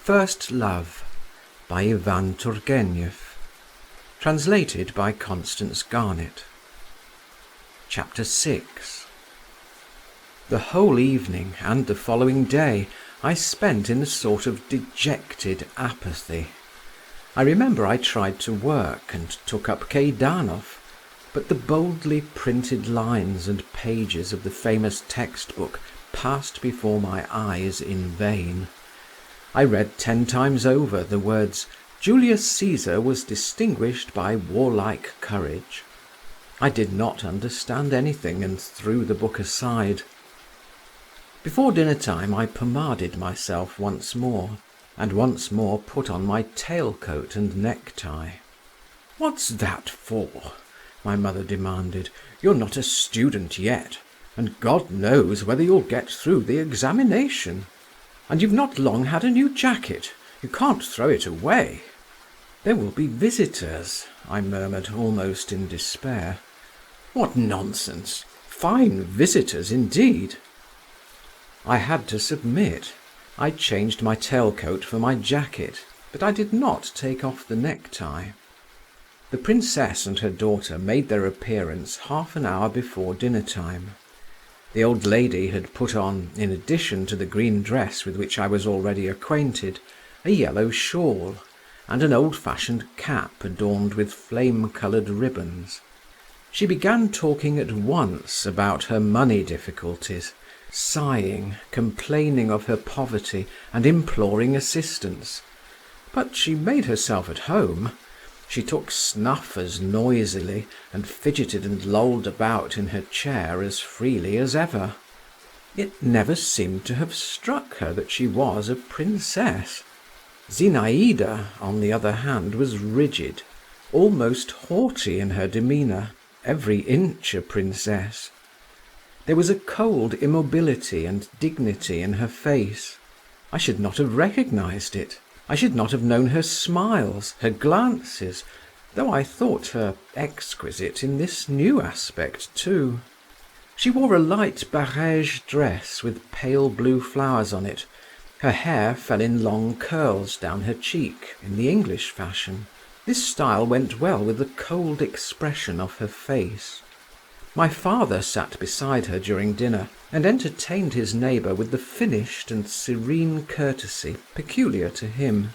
First Love by Ivan Turgenev. Translated by Constance Garnett. Chapter 6. The whole evening and the following day I spent in a sort of dejected apathy. I remember I tried to work and took up Keidanov, but the boldly printed lines and pages of the famous textbook passed before my eyes in vain. I read 10 times over the words, "Julius Caesar was distinguished by warlike courage." I did not understand anything and threw the book aside. Before dinner time I pomaded myself once more, and once more put on my tailcoat and necktie. "What's that for?" my mother demanded. "You're not a student yet, and God knows whether you'll get through the examination. And you've not long had a new jacket. You can't throw it away." "There will be visitors," I murmured, almost in despair. "What nonsense! Fine visitors indeed." I had to submit. I changed my tailcoat for my jacket, but I did not take off the necktie. The princess and her daughter made their appearance half an hour before dinner time. The old lady had put on, in addition to the green dress with which I was already acquainted, a yellow shawl, and an old-fashioned cap adorned with flame-coloured ribbons. She began talking at once about her money difficulties, sighing, complaining of her poverty, and imploring assistance. But she made herself at home. She took snuff as noisily, and fidgeted and lolled about in her chair as freely as ever. It never seemed to have struck her that she was a princess. Zinaïda, on the other hand, was rigid, almost haughty in her demeanour, every inch a princess. There was a cold immobility and dignity in her face. I should not have recognized it. I should not have known her smiles, her glances, though I thought her exquisite in this new aspect too. She wore a light barège dress with pale blue flowers on it. Her hair fell in long curls down her cheek, in the English fashion. This style went well with the cold expression of her face. My father sat beside her during dinner, and entertained his neighbour with the finished and serene courtesy peculiar to him.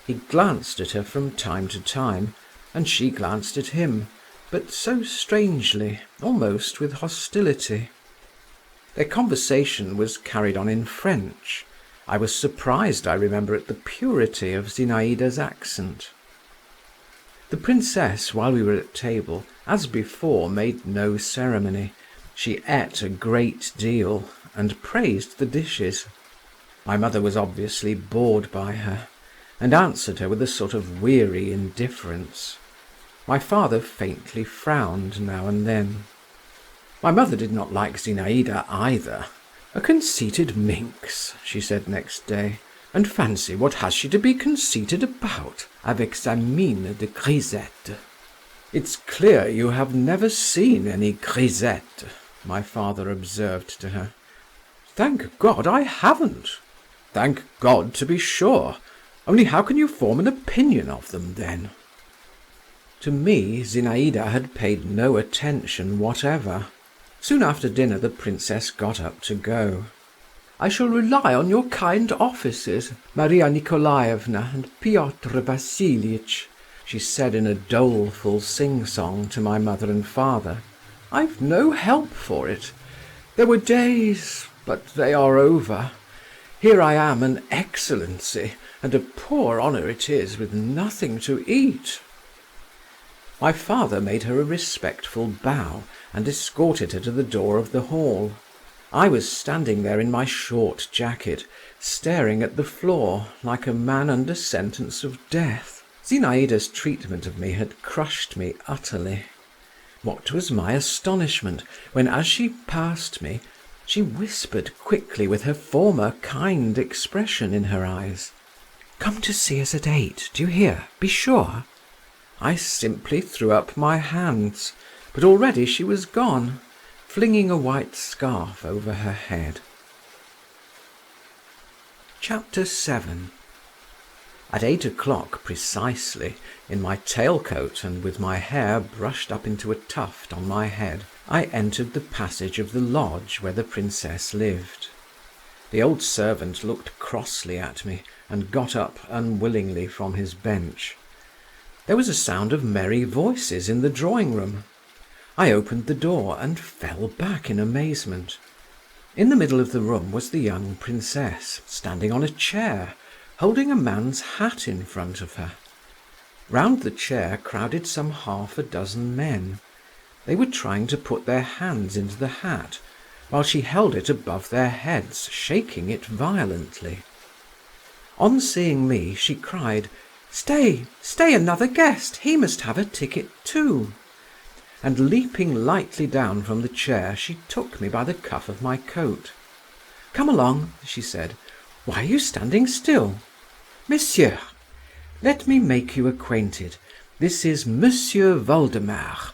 He glanced at her from time to time, and she glanced at him, but so strangely, almost with hostility. Their conversation was carried on in French. I was surprised, I remember, at the purity of Zinaïda's accent. The princess, while we were at table, as before, made no ceremony. She ate a great deal, and praised the dishes. My mother was obviously bored by her, and answered her with a sort of weary indifference. My father faintly frowned now and then. My mother did not like Zinaïda either. "A conceited minx," she said next day. "And fancy, what has she to be conceited about, avec sa mine de grisette?" "It's clear you have never seen any grisette," my father observed to her. "Thank God I haven't." "Thank God, to be sure. Only how can you form an opinion of them, then?" To me, Zinaïda had paid no attention whatever. Soon after dinner the princess got up to go. "I shall rely on your kind offices, Maria Nikolaevna and Piotr Vasiliitch," she said in a doleful sing-song to my mother and father. "I've no help for it. There were days, but they are over. Here I am, an excellency, and a poor honour it is, with nothing to eat." My father made her a respectful bow, and escorted her to the door of the hall. I was standing there in my short jacket, staring at the floor, like a man under sentence of death. Zinaïda's treatment of me had crushed me utterly. What was my astonishment when, as she passed me, she whispered quickly with her former kind expression in her eyes, "Come to see us at 8, do you hear? Be sure." I simply threw up my hands, but already she was gone, flinging a white scarf over her head. Chapter 7. At 8 o'clock precisely, in my tailcoat and with my hair brushed up into a tuft on my head, I entered the passage of the lodge where the princess lived. The old servant looked crossly at me and got up unwillingly from his bench. There was a sound of merry voices in the drawing-room. I opened the door and fell back in amazement. In the middle of the room was the young princess, standing on a chair, holding a man's hat in front of her. Round the chair crowded some half a dozen men. They were trying to put their hands into the hat, while she held it above their heads, shaking it violently. On seeing me, she cried, "Stay, stay, another guest! He must have a ticket too!" And leaping lightly down from the chair, she took me by the cuff of my coat. "Come along," she said. "Why are you standing still? Monsieur, let me make you acquainted. This is Monsieur Voldemar,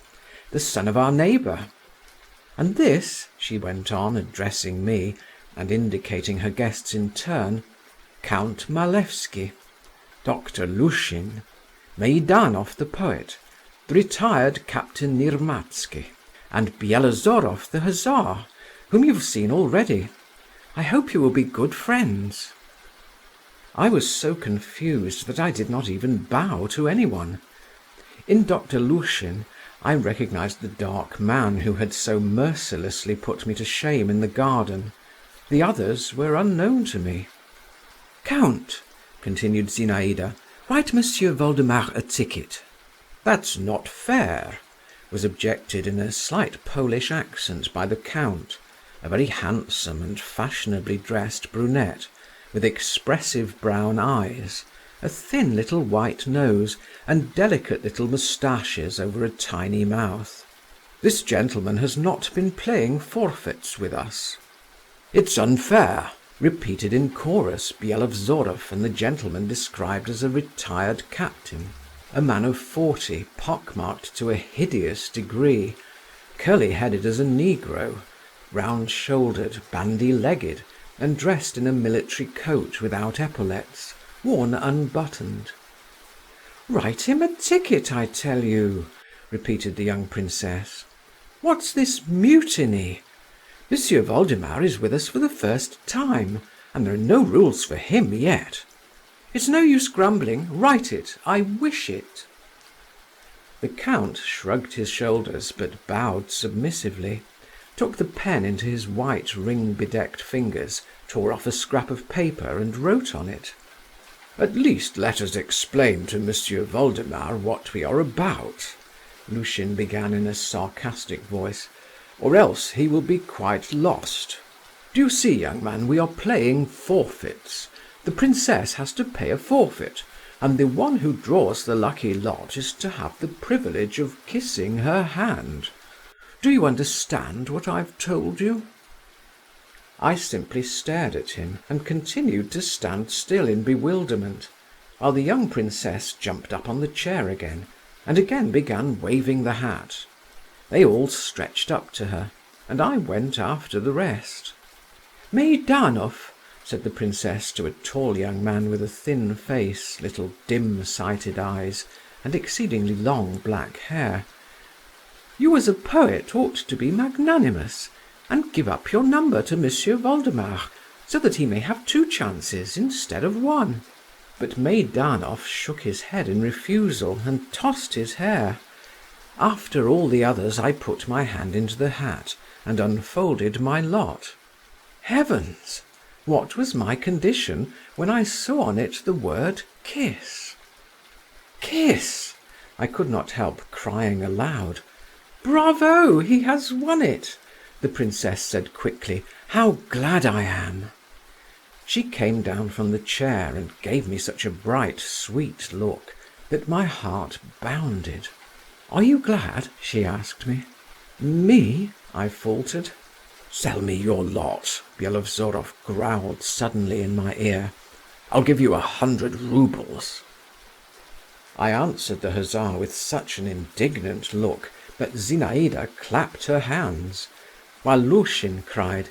the son of our neighbour. And this," she went on, addressing me, and indicating her guests in turn, "Count Malevsky, Dr. Lushin, Meidanov the poet, the retired Captain Nirmatsky, and Bielozorov the hussar, whom you've seen already. I hope you will be good friends." I was so confused that I did not even bow to anyone. In Dr. Lushin I recognized the dark man who had so mercilessly put me to shame in the garden. The others were unknown to me. "Count," continued Zinaïda, "write Monsieur Voldemar a ticket." "That's not fair," was objected in a slight Polish accent by the Count, a very handsome and fashionably dressed brunette, with expressive brown eyes, a thin little white nose, and delicate little moustaches over a tiny mouth. "This gentleman has not been playing forfeits with us." "It's unfair," repeated in chorus Bielozorov and the gentleman described as a retired captain, a man of 40, pockmarked to a hideous degree, curly-headed as a negro, round-shouldered, bandy-legged, and dressed in a military coat without epaulets, worn unbuttoned. "Write him a ticket, I tell you," repeated the young princess. "What's this mutiny? Monsieur Voldemar is with us for the first time, and there are no rules for him yet. It's no use grumbling. Write it. I wish it." The Count shrugged his shoulders, but bowed submissively, took the pen into his white ring-bedecked fingers, tore off a scrap of paper and wrote on it. "At least let us explain to Monsieur Voldemar what we are about," Lushin began in a sarcastic voice, "or else he will be quite lost. Do you see, young man, we are playing forfeits. The princess has to pay a forfeit, and the one who draws the lucky lot is to have the privilege of kissing her hand. Do you understand what I've told you?" I simply stared at him, and continued to stand still in bewilderment, while the young princess jumped up on the chair again, and again began waving the hat. They all stretched up to her, and I went after the rest. "Meidanov," said the princess to a tall young man with a thin face, little dim-sighted eyes, and exceedingly long black hair, "you as a poet ought to be magnanimous, and give up your number to Monsieur Voldemar, so that he may have 2 chances instead of 1. But Meidanov shook his head in refusal, and tossed his hair. After all the others I put my hand into the hat, and unfolded my lot. Heavens! What was my condition when I saw on it the word kiss? "Kiss!" I could not help crying aloud. "Bravo! He has won it!" the princess said quickly. "How glad I am!" She came down from the chair and gave me such a bright, sweet look that my heart bounded. "Are you glad?" she asked me. "Me?" I faltered. "Sell me your lot," Bielozorov growled suddenly in my ear. "I'll give you 100 roubles." I answered the hussar with such an indignant look that Zinaïda clapped her hands, while Lushin cried,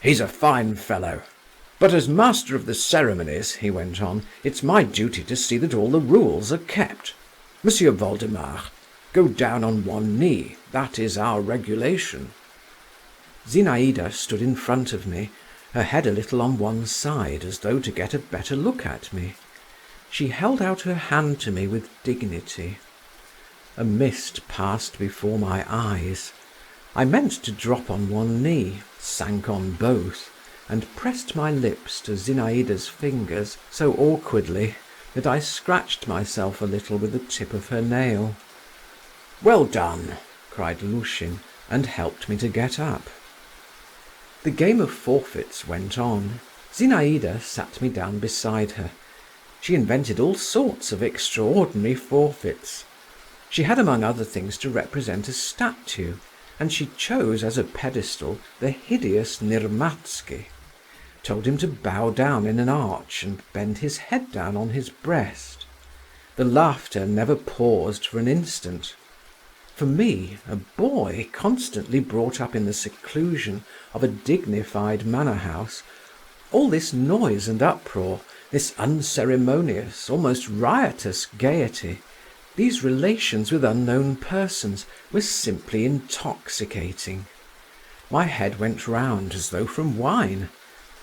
"He's a fine fellow!" "But as master of the ceremonies," he went on, "it's my duty to see that all the rules are kept. Monsieur Voldemar, go down on one knee, that is our regulation." Zinaïda stood in front of me, her head a little on one side, as though to get a better look at me. She held out her hand to me with dignity. A mist passed before my eyes. I meant to drop on one knee, sank on both, and pressed my lips to Zinaïda's fingers so awkwardly that I scratched myself a little with the tip of her nail. "Well done!" cried Lushin, and helped me to get up. The game of forfeits went on. Zinaïda sat me down beside her. She invented all sorts of extraordinary forfeits. She had among other things to represent a statue, and she chose as a pedestal the hideous Nirmatsky, told him to bow down in an arch and bend his head down on his breast. The laughter never paused for an instant. For me, a boy constantly brought up in the seclusion of a dignified manor house, all this noise and uproar, this unceremonious, almost riotous gaiety, these relations with unknown persons, were simply intoxicating. My head went round as though from wine.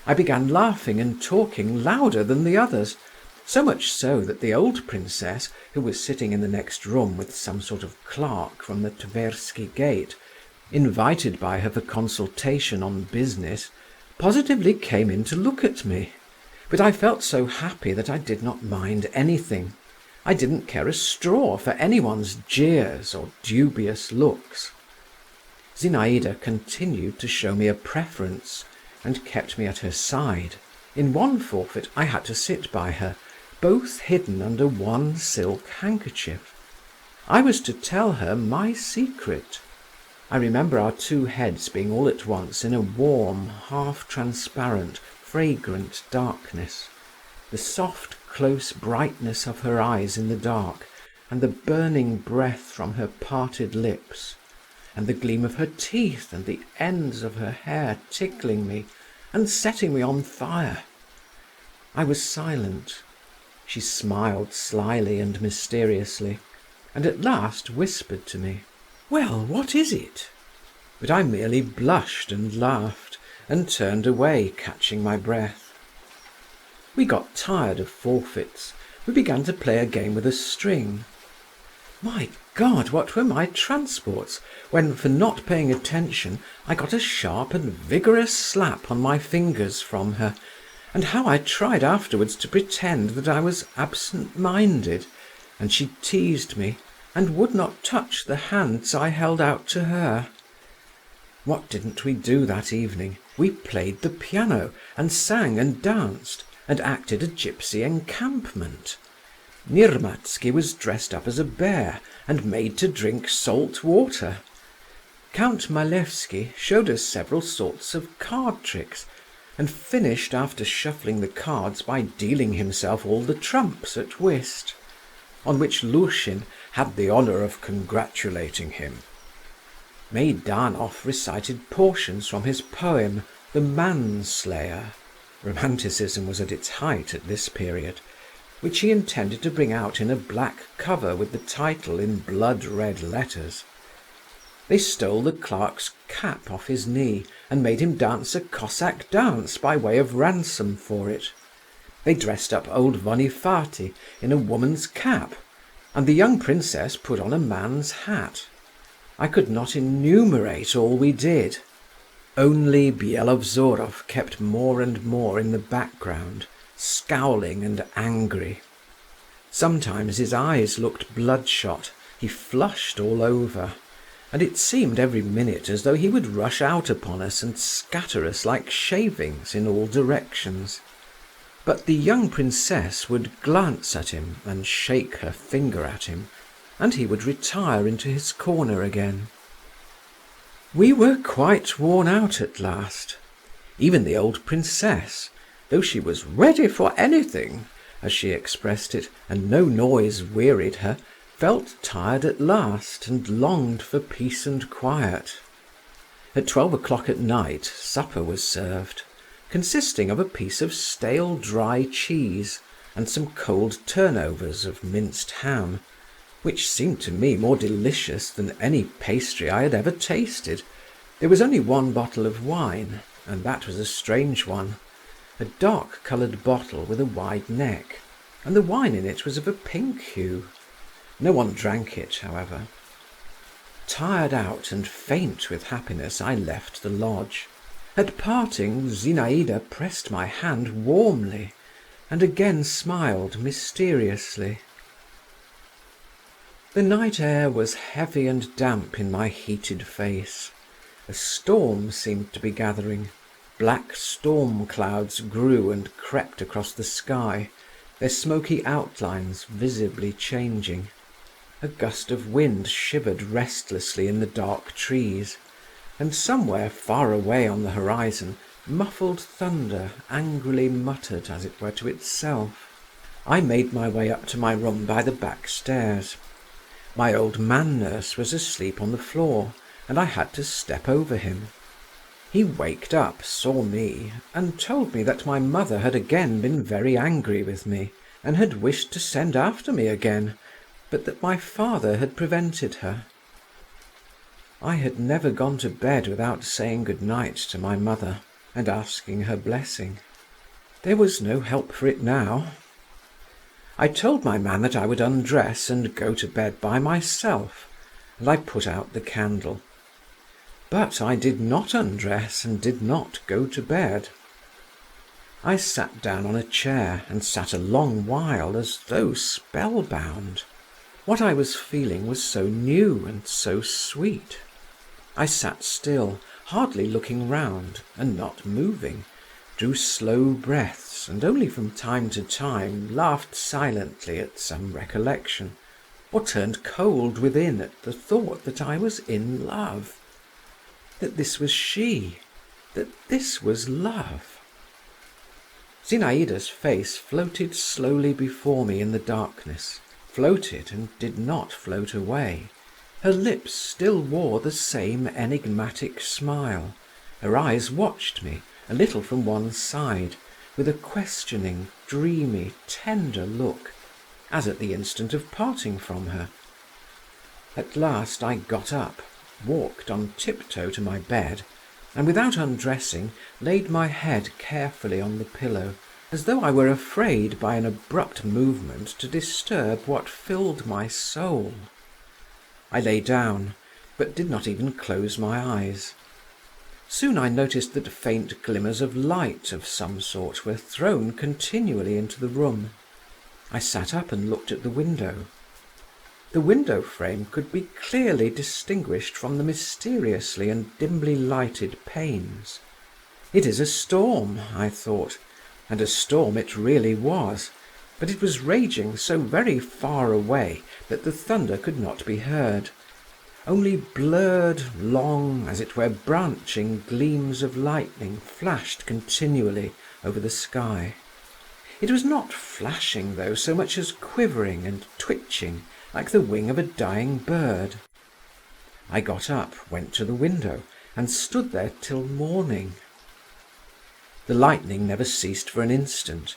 I began laughing and talking louder than the others, so much so that the old princess, who was sitting in the next room with some sort of clerk from the Tversky gate, invited by her for consultation on business, positively came in to look at me. But I felt so happy that I did not mind anything. I didn't care a straw for anyone's jeers or dubious looks. Zinaïda continued to show me a preference, and kept me at her side. In one forfeit I had to sit by her, both hidden under one silk handkerchief. I was to tell her my secret. I remember our two heads being all at once in a warm, half-transparent, fragrant darkness. The soft, close brightness of her eyes in the dark, and the burning breath from her parted lips, and the gleam of her teeth and the ends of her hair tickling me and setting me on fire. I was silent. She smiled slyly and mysteriously, and at last whispered to me, "Well, what is it?" But I merely blushed and laughed, and turned away, catching my breath. We got tired of forfeits. We began to play a game with a string. My God, what were my transports when, for not paying attention, I got a sharp and vigorous slap on my fingers from her, and how I tried afterwards to pretend that I was absent-minded, and she teased me, and would not touch the hands I held out to her. What didn't we do that evening? We played the piano, and sang and danced, and acted a gypsy encampment. Nirmatsky was dressed up as a bear, and made to drink salt water. Count Malevsky showed us several sorts of card tricks, and finished after shuffling the cards by dealing himself all the trumps at whist, on which Lushin had the honour of congratulating him. Meidanov recited portions from his poem, The Manslayer. Romanticism was at its height at this period, which he intended to bring out in a black cover with the title in blood-red letters. They stole the clerk's cap off his knee and made him dance a Cossack dance by way of ransom for it. They dressed up old Vonifaty in a woman's cap, and the young princess put on a man's hat. I could not enumerate all we did. Only Byelovzorov kept more and more in the background, scowling and angry. Sometimes his eyes looked bloodshot, he flushed all over, and it seemed every minute as though he would rush out upon us and scatter us like shavings in all directions. But the young princess would glance at him and shake her finger at him, and he would retire into his corner again. We were quite worn out at last. Even the old princess, though she was ready for anything, as she expressed it, and no noise wearied her, felt tired at last, and longed for peace and quiet. At 12 o'clock at night supper was served. consisting of a piece of stale dry cheese and some cold turnovers of minced ham, which seemed to me more delicious than any pastry I had ever tasted. There was only one bottle of wine, and that was a strange one, a dark-coloured bottle with a wide neck, and the wine in it was of a pink hue. No one drank it, however. Tired out and faint with happiness, I left the lodge. At parting, Zinaïda pressed my hand warmly, and again smiled mysteriously. The night air was heavy and damp in my heated face. A storm seemed to be gathering. Black storm clouds grew and crept across the sky, their smoky outlines visibly changing. A gust of wind shivered restlessly in the dark trees, and somewhere far away on the horizon muffled thunder angrily muttered as it were to itself. I made my way up to my room by the back stairs. My old man-nurse was asleep on the floor, and I had to step over him. He waked up, saw me, and told me that my mother had again been very angry with me, and had wished to send after me again, but that my father had prevented her. I had never gone to bed without saying good night to my mother, and asking her blessing. There was no help for it now. I told my man that I would undress and go to bed by myself, and I put out the candle. But I did not undress and did not go to bed. I sat down on a chair and sat a long while as though spellbound. What I was feeling was so new and so sweet. I sat still, hardly looking round, and not moving, drew slow breaths, and only from time to time laughed silently at some recollection, or turned cold within at the thought that I was in love, that this was she, that this was love. Zinaïda's face floated slowly before me in the darkness, floated and did not float away. Her lips still wore the same enigmatic smile. Her eyes watched me, a little from one side, with a questioning, dreamy, tender look, as at the instant of parting from her. At last I got up, walked on tiptoe to my bed, and without undressing laid my head carefully on the pillow, as though I were afraid by an abrupt movement to disturb what filled my soul. I lay down, but did not even close my eyes. Soon I noticed that faint glimmers of light of some sort were thrown continually into the room. I sat up and looked at the window. The window frame could be clearly distinguished from the mysteriously and dimly lighted panes. It is a storm, I thought, and a storm it really was, but it was raging so very far away that the thunder could not be heard. Only blurred, long, as it were branching gleams of lightning flashed continually over the sky. It was not flashing, though, so much as quivering and twitching like the wing of a dying bird. I got up, went to the window, and stood there till morning. The lightning never ceased for an instant.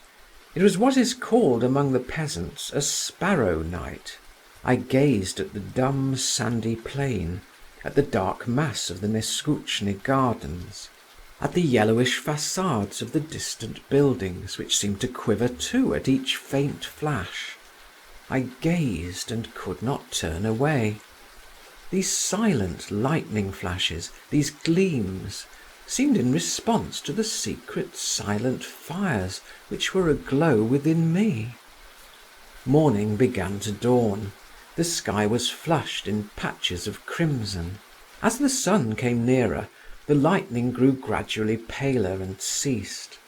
It was what is called among the peasants a sparrow night. I gazed at the dumb sandy plain, at the dark mass of the Neskutchny gardens, at the yellowish facades of the distant buildings, which seemed to quiver too at each faint flash. I gazed and could not turn away. These silent lightning flashes, these gleams, seemed in response to the secret silent fires which were aglow within me. Morning began to dawn. The sky was flushed in patches of crimson. As the sun came nearer, the lightning grew gradually paler and ceased.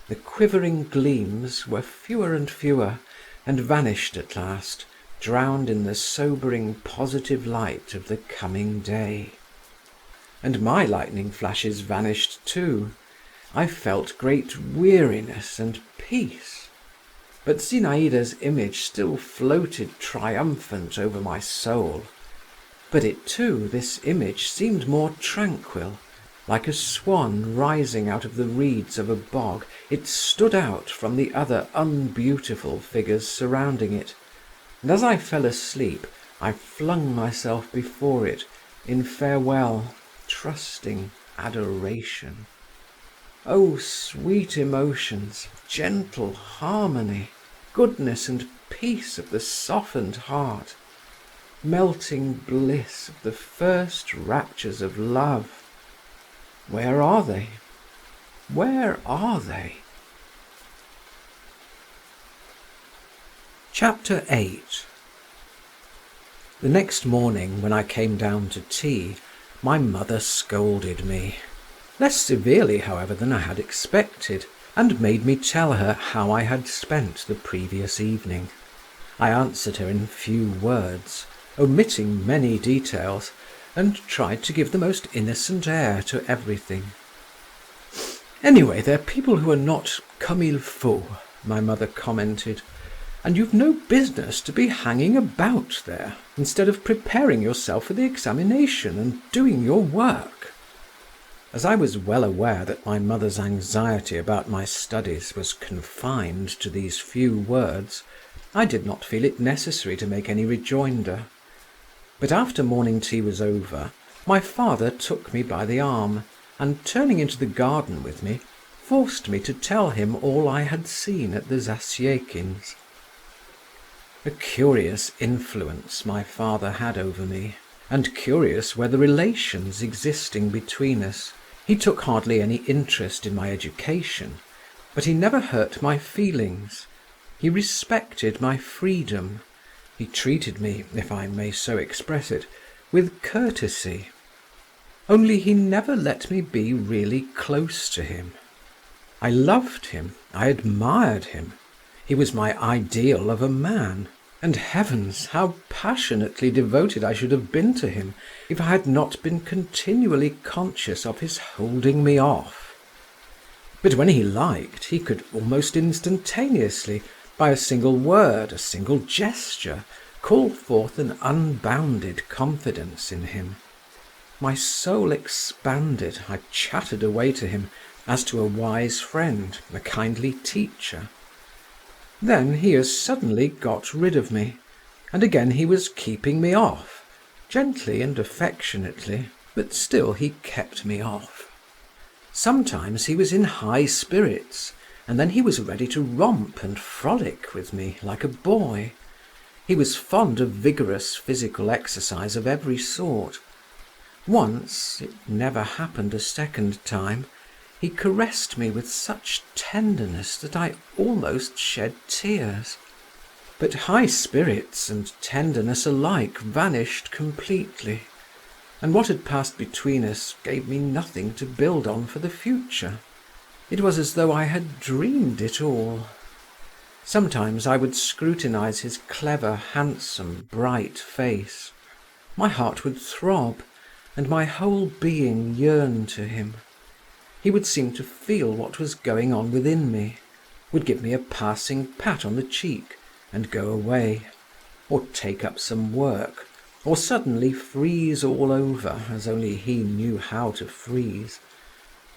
The quivering gleams were fewer and fewer, and vanished at last, drowned in the sobering positive light of the coming day. And my lightning flashes vanished too. I felt great weariness and peace. But Zinaïda's image still floated triumphant over my soul. But it too, this image, seemed more tranquil, Like a swan rising out of the reeds of a bog, it stood out from the other unbeautiful figures surrounding it, and as I fell asleep I flung myself before it in farewell, trusting adoration. Oh, sweet emotions, gentle harmony, goodness and peace of the softened heart, melting bliss of the first raptures of love. Where are they? Where are they? Chapter 8. The next morning, when I came down to tea, my mother scolded me. Less severely, however, than I had expected, and made me tell her how I had spent the previous evening. I answered her in few words, omitting many details, and tried to give the most innocent air to everything. "Anyway, they're people who are not comme il faut," my mother commented, "and you've no business to be hanging about there, instead of preparing yourself for the examination and doing your work." As I was well aware that my mother's anxiety about my studies was confined to these few words, I did not feel it necessary to make any rejoinder. But after morning tea was over, my father took me by the arm, and turning into the garden with me, forced me to tell him all I had seen at the Zasyekins'. A curious influence my father had over me, and curious were the relations existing between us. He took hardly any interest in my education, but he never hurt my feelings. He respected my freedom. He treated me, if I may so express it, with courtesy. Only he never let me be really close to him. I loved him, I admired him. He was my ideal of a man. And heavens, how passionately devoted I should have been to him if I had not been continually conscious of his holding me off. But when he liked, he could almost instantaneously, by a single word, a single gesture, call forth an unbounded confidence in him. My soul expanded, I chattered away to him as to a wise friend, a kindly teacher. Then he as suddenly got rid of me, and again he was keeping me off, gently and affectionately, but still he kept me off. Sometimes he was in high spirits, and then he was ready to romp and frolic with me like a boy. He was fond of vigorous physical exercise of every sort. Once, it never happened a second time, he caressed me with such tenderness that I almost shed tears. But high spirits and tenderness alike vanished completely, and what had passed between us gave me nothing to build on for the future. It was as though I had dreamed it all. Sometimes I would scrutinize his clever, handsome, bright face. My heart would throb, and my whole being yearn to him. He would seem to feel what was going on within me, would give me a passing pat on the cheek and go away, or take up some work, or suddenly freeze all over as only he knew how to freeze,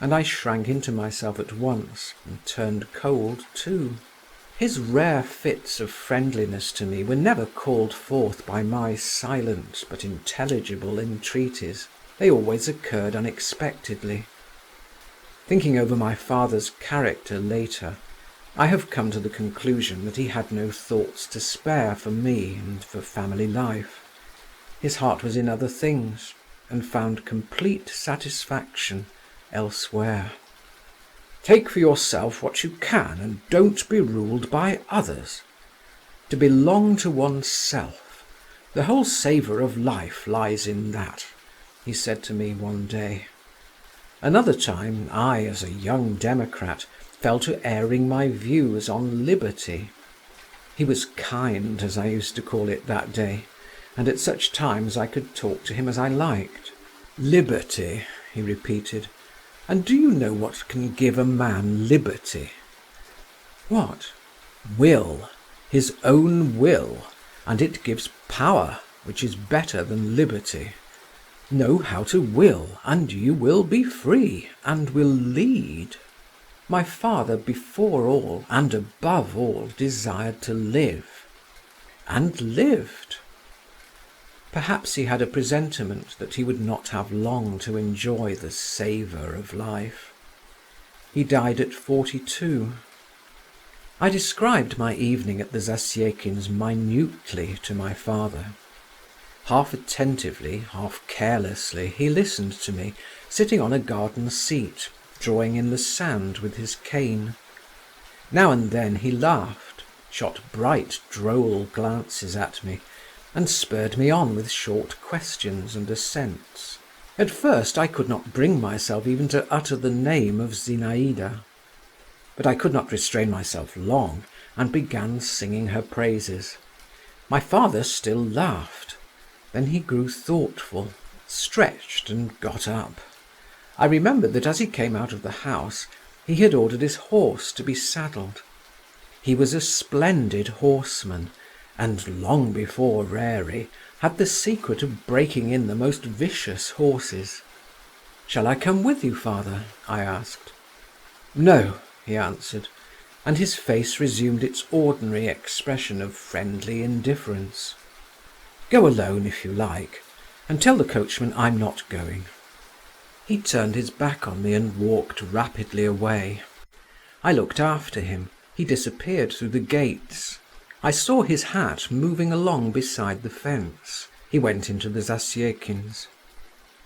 and I shrank into myself at once and turned cold too. His rare fits of friendliness to me were never called forth by my silent but intelligible entreaties. They always occurred unexpectedly. Thinking over my father's character later, I have come to the conclusion that he had no thoughts to spare for me and for family life. His heart was in other things, and found complete satisfaction elsewhere. Take for yourself what you can, and don't be ruled by others. To belong to oneself, the whole savour of life lies in that, he said to me one day. Another time I, as a young democrat, fell to airing my views on liberty. He was kind, as I used to call it that day, and at such times I could talk to him as I liked. "Liberty," he repeated. "And do you know what can give a man liberty?" "What?" "Will, his own will, and it gives power, which is better than liberty. Know how to will, and you will be free, and will lead. My father before all, and above all, desired to live. And lived. Perhaps he had a presentiment that he would not have long to enjoy the savour of life. He died at 42. I described my evening at the Zasyekins' minutely to my father. Half attentively, half carelessly, he listened to me, sitting on a garden seat, drawing in the sand with his cane. Now and then he laughed, shot bright, droll glances at me, and spurred me on with short questions and assents. At first I could not bring myself even to utter the name of Zinaïda. But I could not restrain myself long, and began singing her praises. My father still laughed. Then he grew thoughtful, stretched and got up. I remembered that as he came out of the house, he had ordered his horse to be saddled. He was a splendid horseman, and long before Rarey had the secret of breaking in the most vicious horses. "Shall I come with you, father?" I asked. "No," he answered, and his face resumed its ordinary expression of friendly indifference. "Go alone if you like, and tell the coachman I'm not going." He turned his back on me and walked rapidly away. I looked after him. He disappeared through the gates. I saw his hat moving along beside the fence. He went into the Zasyekins'.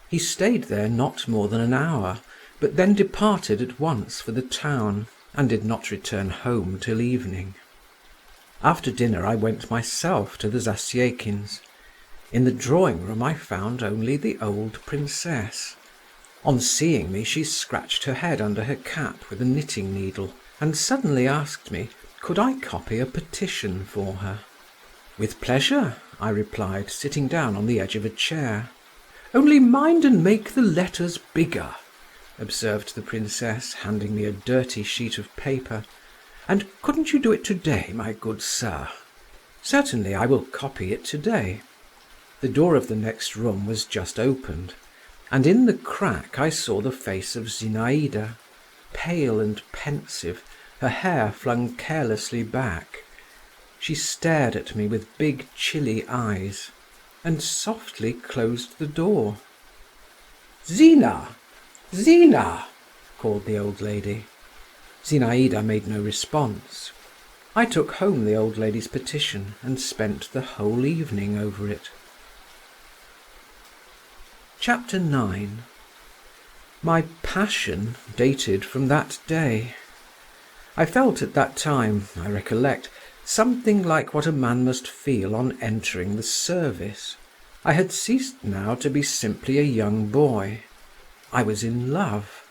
He stayed there not more than an hour, but then departed at once for the town, and did not return home till evening. After dinner I went myself to the Zasyekins'. In the drawing-room I found only the old princess. On seeing me she scratched her head under her cap with a knitting needle, and suddenly asked me, could I copy a petition for her? "With pleasure," I replied, sitting down on the edge of a chair. "Only mind and make the letters bigger," observed the princess, handing me a dirty sheet of paper. "And couldn't you do it today, my good sir?" "Certainly, I will copy it today." The door of the next room was just opened, and in the crack I saw the face of Zinaïda, pale and pensive, her hair flung carelessly back. She stared at me with big chilly eyes, and softly closed the door. "Zina! Zina!" called the old lady. Zinaïda made no response. I took home the old lady's petition and spent the whole evening over it. Chapter 9. My passion dated from that day. I felt at that time, I recollect, something like what a man must feel on entering the service. I had ceased now to be simply a young boy. I was in love.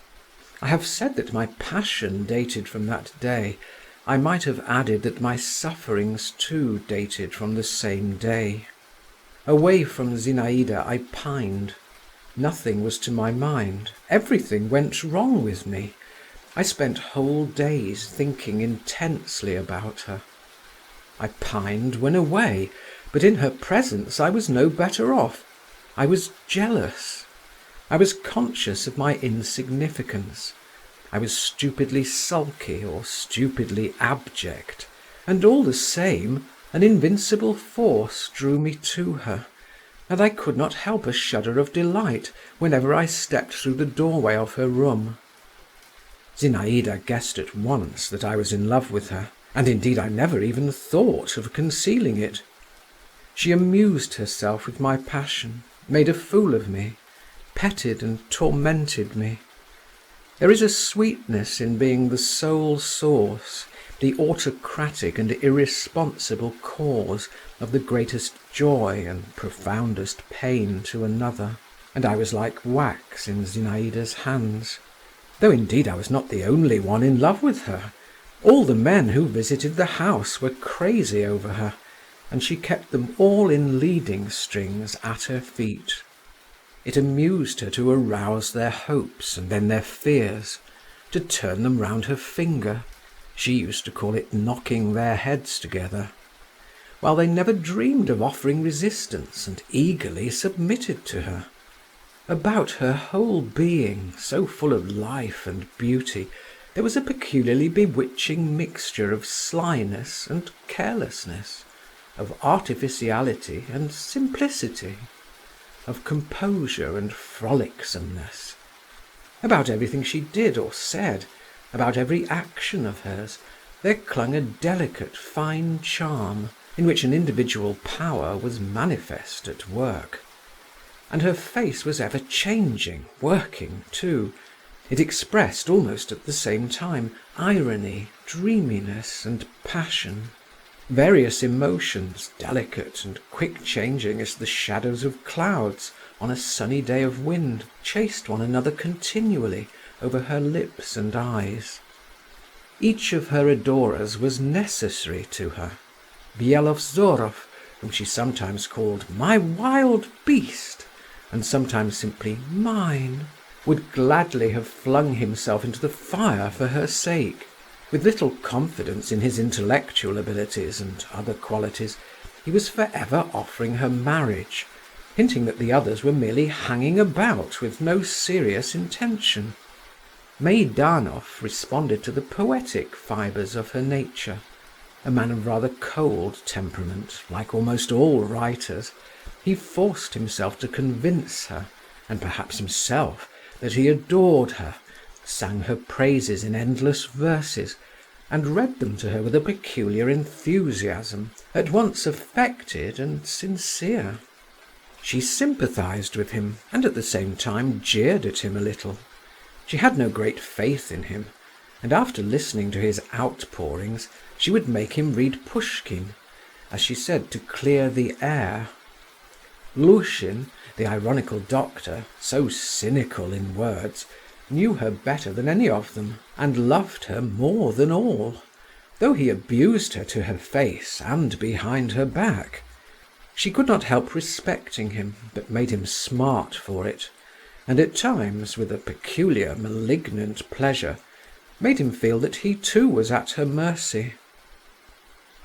I have said that my passion dated from that day. I might have added that my sufferings too dated from the same day. Away from Zinaïda I pined. Nothing was to my mind. Everything went wrong with me. I spent whole days thinking intensely about her. I pined when away, but in her presence I was no better off. I was jealous. I was conscious of my insignificance. I was stupidly sulky or stupidly abject, and all the same an invincible force drew me to her, and I could not help a shudder of delight whenever I stepped through the doorway of her room. Zinaïda guessed at once that I was in love with her, and indeed I never even thought of concealing it. She amused herself with my passion, made a fool of me, petted and tormented me. There is a sweetness in being the sole source, the autocratic and irresponsible cause of the greatest joy and profoundest pain to another, and I was like wax in Zinaïda's hands. Though indeed I was not the only one in love with her. All the men who visited the house were crazy over her, and she kept them all in leading strings at her feet. It amused her to arouse their hopes and then their fears, to turn them round her finger. She used to call it knocking their heads together, while they never dreamed of offering resistance and eagerly submitted to her. About her whole being, so full of life and beauty, there was a peculiarly bewitching mixture of slyness and carelessness, of artificiality and simplicity, of composure and frolicsomeness. About everything she did or said, about every action of hers, there clung a delicate, fine charm, in which an individual power was manifest at work. And her face was ever changing, working too. It expressed, almost at the same time, irony, dreaminess, and passion. Various emotions, delicate and quick-changing as the shadows of clouds on a sunny day of wind, chased one another continually over her lips and eyes. Each of her adorers was necessary to her. Byelovzorov, whom she sometimes called "my wild beast," and sometimes simply "mine," would gladly have flung himself into the fire for her sake. With little confidence in his intellectual abilities and other qualities, he was forever offering her marriage, hinting that the others were merely hanging about with no serious intention. Meidanov responded to the poetic fibres of her nature. A man of rather cold temperament, like almost all writers, he forced himself to convince her, and perhaps himself, that he adored her, sang her praises in endless verses, and read them to her with a peculiar enthusiasm, at once affected and sincere. She sympathized with him, and at the same time jeered at him a little. She had no great faith in him, and after listening to his outpourings, she would make him read Pushkin, as she said, to clear the air. Lushin, the ironical doctor, so cynical in words, knew her better than any of them, and loved her more than all, though he abused her to her face and behind her back. She could not help respecting him, but made him smart for it, and at times, with a peculiar malignant pleasure, made him feel that he too was at her mercy.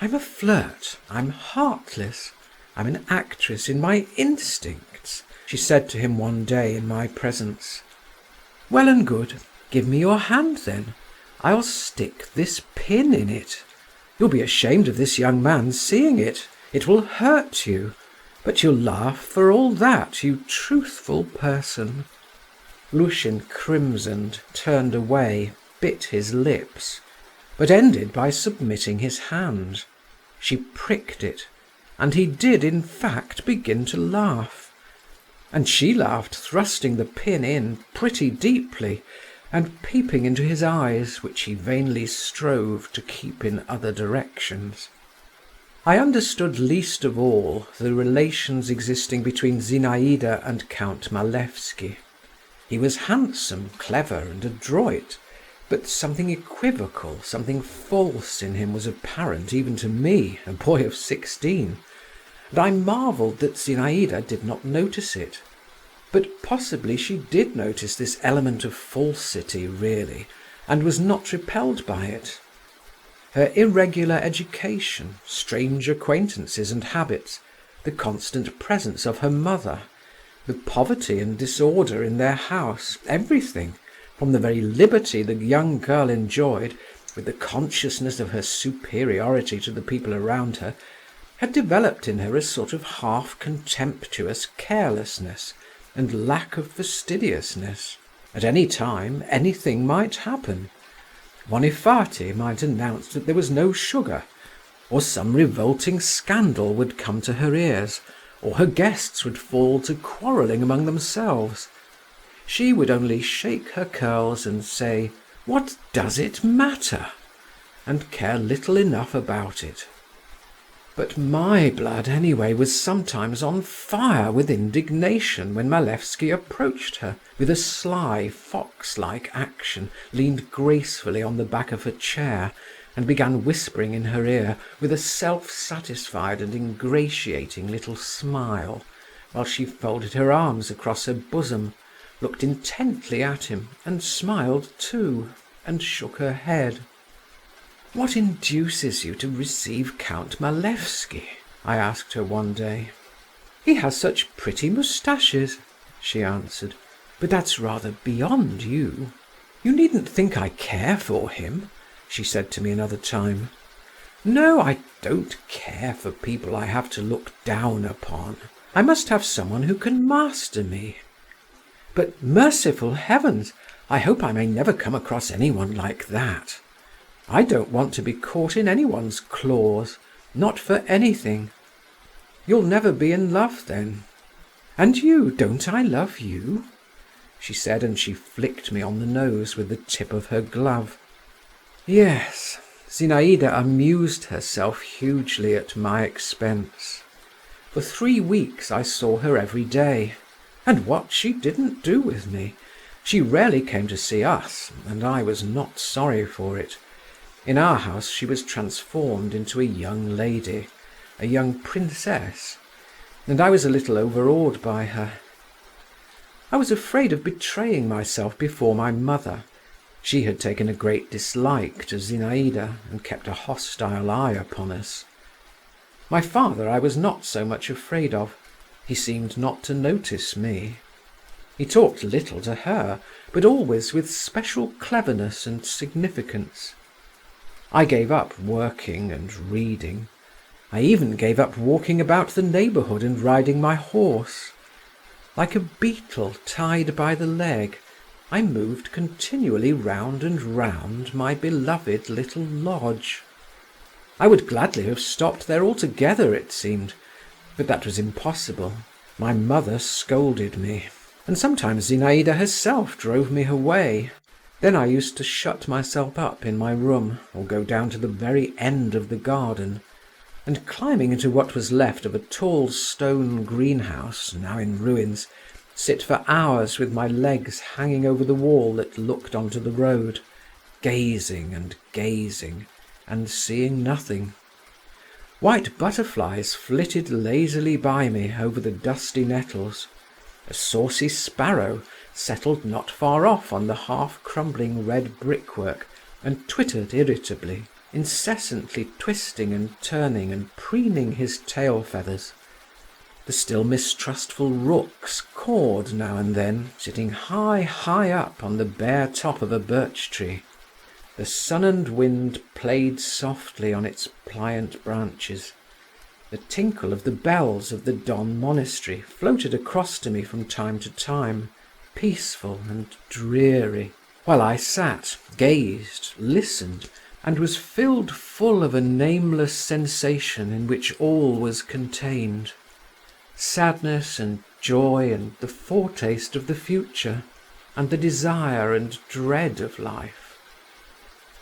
"I'm a flirt, I'm heartless, I'm an actress in my instincts," she said to him one day in my presence. "Well and good, give me your hand then. I'll stick this pin in it. You'll be ashamed of this young man seeing it. It will hurt you, but you'll laugh for all that, you truthful person." Lushin crimsoned, turned away, bit his lips, but ended by submitting his hand. She pricked it, and he did in fact begin to laugh. And she laughed, thrusting the pin in pretty deeply, and peeping into his eyes, which he vainly strove to keep in other directions. I understood least of all the relations existing between Zinaïda and Count Malevsky. He was handsome, clever, and adroit, but something equivocal, something false in him was apparent even to me, a boy of 16, and I marvelled that Zinaïda did not notice it. But possibly she did notice this element of falsity really, and was not repelled by it. Her irregular education, strange acquaintances and habits, the constant presence of her mother, the poverty and disorder in their house, everything, from the very liberty the young girl enjoyed, with the consciousness of her superiority to the people around her, had developed in her a sort of half-contemptuous carelessness and lack of fastidiousness. At any time, anything might happen. Vonifaty might announce that there was no sugar, or some revolting scandal would come to her ears, or her guests would fall to quarrelling among themselves. She would only shake her curls and say, "What does it matter?" and care little enough about it. But my blood, anyway, was sometimes on fire with indignation when Malevsky approached her, with a sly, fox-like action, leaned gracefully on the back of her chair, and began whispering in her ear with a self-satisfied and ingratiating little smile, while she folded her arms across her bosom, looked intently at him, and smiled too, and shook her head. "What induces you to receive Count Malevsky?" I asked her one day. "He has such pretty moustaches." she answered, "but that's rather beyond you. You needn't think I care for him," she said to me another time. "No, I don't care for people I have to look down upon. I must have someone who can master me. But merciful heavens, I hope I may never come across anyone like that. I don't want to be caught in anyone's claws, not for anything. You'll never be in love then. And you, don't I love you?" she said, and she flicked me on the nose with the tip of her glove. Yes, Zinaïda amused herself hugely at my expense. For 3 weeks I saw her every day. And what she didn't do with me! She rarely came to see us, and I was not sorry for it. In our house she was transformed into a young lady, a young princess, and I was a little overawed by her. I was afraid of betraying myself before my mother. She had taken a great dislike to Zinaïda and kept a hostile eye upon us. My father I was not so much afraid of. He seemed not to notice me. He talked little to her, but always with special cleverness and significance. I gave up working and reading. I even gave up walking about the neighbourhood and riding my horse. Like a beetle tied by the leg, I moved continually round and round my beloved little lodge. I would gladly have stopped there altogether, it seemed, but that was impossible. My mother scolded me, and sometimes Zinaïda herself drove me away. Then I used to shut myself up in my room, or go down to the very end of the garden, and climbing into what was left of a tall stone greenhouse, now in ruins, sit for hours with my legs hanging over the wall that looked onto the road, gazing and seeing nothing. White butterflies flitted lazily by me over the dusty nettles. A saucy sparrow settled not far off on the half-crumbling red brickwork and twittered irritably, incessantly twisting and turning and preening his tail feathers. The still mistrustful rooks cawed now and then, sitting high up on the bare top of a birch-tree. The sun and wind played softly on its pliant branches. The tinkle of the bells of the Don monastery floated across to me from time to time, peaceful and dreary, while I sat, gazed, listened, and was filled full of a nameless sensation in which all was contained. Sadness and joy and the foretaste of the future, and the desire and dread of life.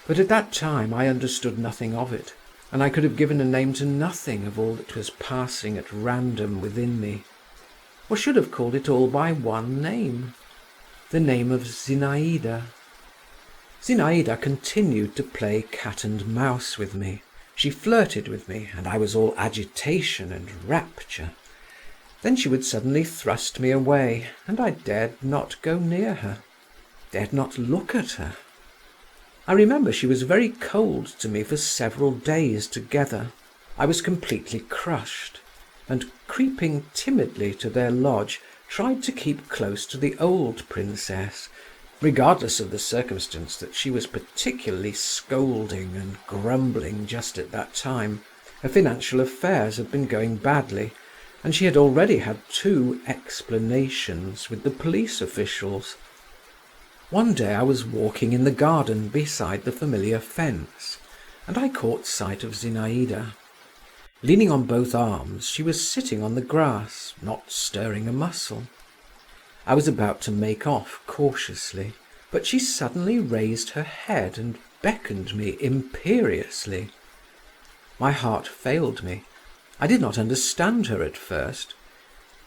But at that time I understood nothing of it, and I could have given a name to nothing of all that was passing at random within me, or should have called it all by one name, the name of Zinaïda. Zinaïda continued to play cat and mouse with me. She flirted with me, and I was all agitation and rapture. Then she would suddenly thrust me away, and I dared not go near her, dared not look at her. I remember she was very cold to me for several days together. I was completely crushed, and creeping timidly to their lodge, tried to keep close to the old princess, regardless of the circumstance that she was particularly scolding and grumbling just at that time. Her financial affairs had been going badly, and she had already had 2 explanations with the police officials. One day I was walking in the garden beside the familiar fence, and I caught sight of Zinaïda. Leaning on both arms, she was sitting on the grass, not stirring a muscle. I was about to make off cautiously, but she suddenly raised her head and beckoned me imperiously. My heart failed me. I did not understand her at first.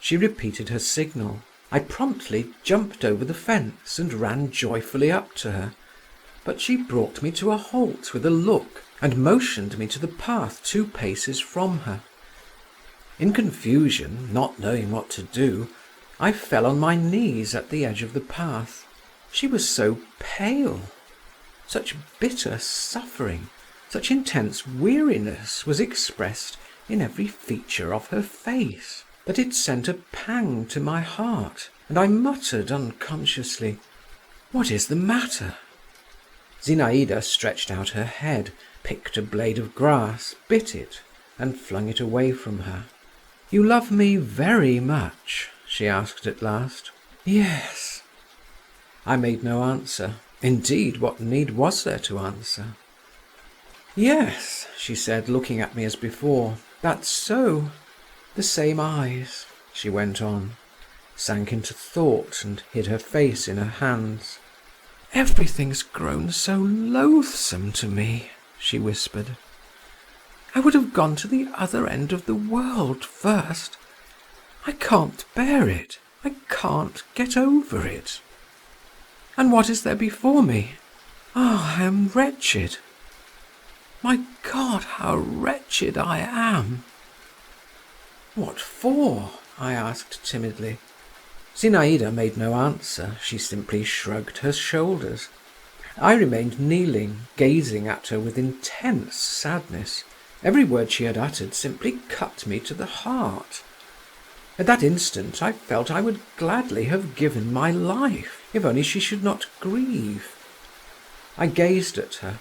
She repeated her signal. I promptly jumped over the fence and ran joyfully up to her, but she brought me to a halt with a look and motioned me to the path 2 paces from her. In confusion, not knowing what to do, I fell on my knees at the edge of the path. She was so pale. Such bitter suffering, such intense weariness was expressed in every feature of her face. but it sent a pang to my heart, and I muttered unconsciously, "What is the matter?" Zinaïda stretched out her head, picked a blade of grass, bit it, and flung it away from her. "You love me very much?" she asked at last. "Yes." I made no answer. Indeed, what need was there to answer? "Yes," she said, looking at me as before, "that's so. The same eyes," she went on, sank into thought and hid her face in her hands. "Everything's grown so loathsome to me," she whispered. "I would have gone to the other end of the world first. I can't bear it. I can't get over it. And what is there before me? Ah, I am wretched. My God, how wretched I am!" "What for?" I asked timidly. Zinaïda made no answer. She simply shrugged her shoulders. I remained kneeling, gazing at her with intense sadness. Every word she had uttered simply cut me to the heart. At that instant I felt I would gladly have given my life, if only she should not grieve. I gazed at her,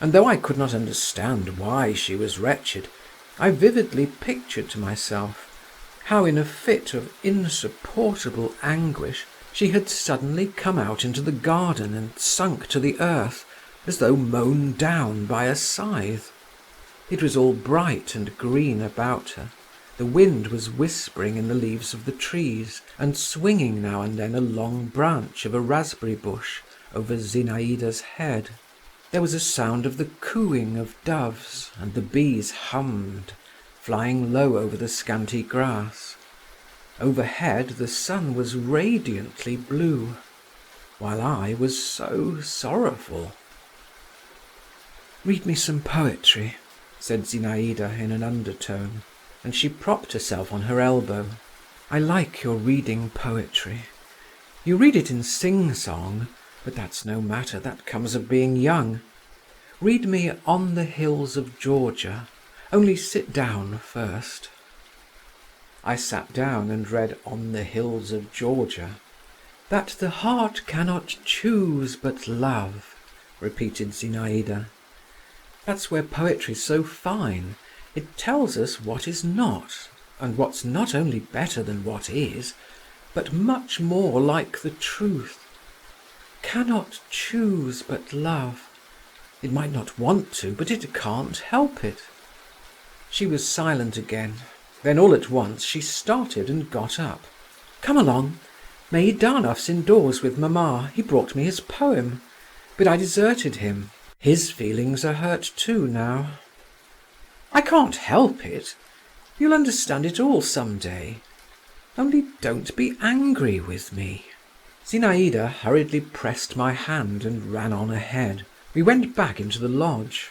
and though I could not understand why she was wretched, I vividly pictured to myself how in a fit of insupportable anguish she had suddenly come out into the garden and sunk to the earth, as though mown down by a scythe. It was all bright and green about her. The wind was whispering in the leaves of the trees, and swinging now and then a long branch of a raspberry bush over Zinaïda's head. There was a sound of the cooing of doves, and the bees hummed, flying low over the scanty grass. Overhead the sun was radiantly blue, while I was so sorrowful. "Read me some poetry," said Zinaïda in an undertone, and she propped herself on her elbow. "I like your reading poetry. You read it in sing-song, but that's no matter, that comes of being young. Read me On the Hills of Georgia, only sit down first." I sat down and read On the Hills of Georgia. "That the heart cannot choose but love," repeated Zinaïda. "That's where poetry's so fine. It tells us what is not, and what's not only better than what is, but much more like the truth. Cannot choose but love. It might not want to, but it can't help it." She was silent again. Then all at once she started and got up. "Come along. Meidanov's indoors with mamma. He brought me his poem. But I deserted him. His feelings are hurt too now." "I can't help it. You'll understand it all some day. Only don't be angry with me." Zinaïda hurriedly pressed my hand and ran on ahead. We went back into the lodge.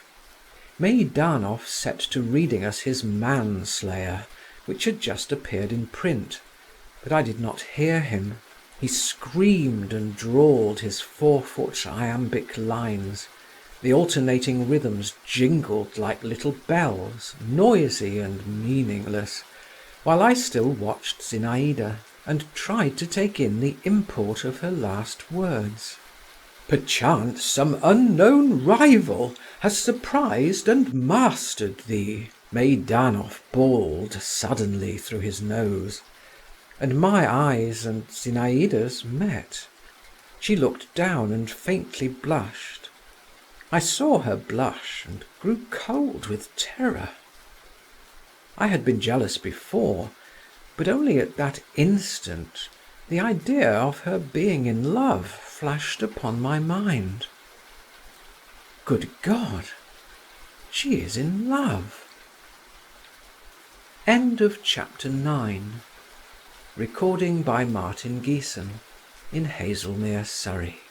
Meidanov set to reading us his Manslayer, which had just appeared in print, but I did not hear him. He screamed and drawled his 4-foot iambic lines. The alternating rhythms jingled like little bells, noisy and meaningless, while I still watched Zinaïda and tried to take in the import of her last words. "Perchance some unknown rival has surprised and mastered thee," Meidanov bawled suddenly through his nose. And my eyes and Zinaïda's met. She looked down and faintly blushed. I saw her blush and grew cold with terror. I had been jealous before, but only at that instant the idea of her being in love flashed upon my mind. Good God! She is in love. End of chapter 9. Recording by Martin Geeson in Hazelmere, Surrey.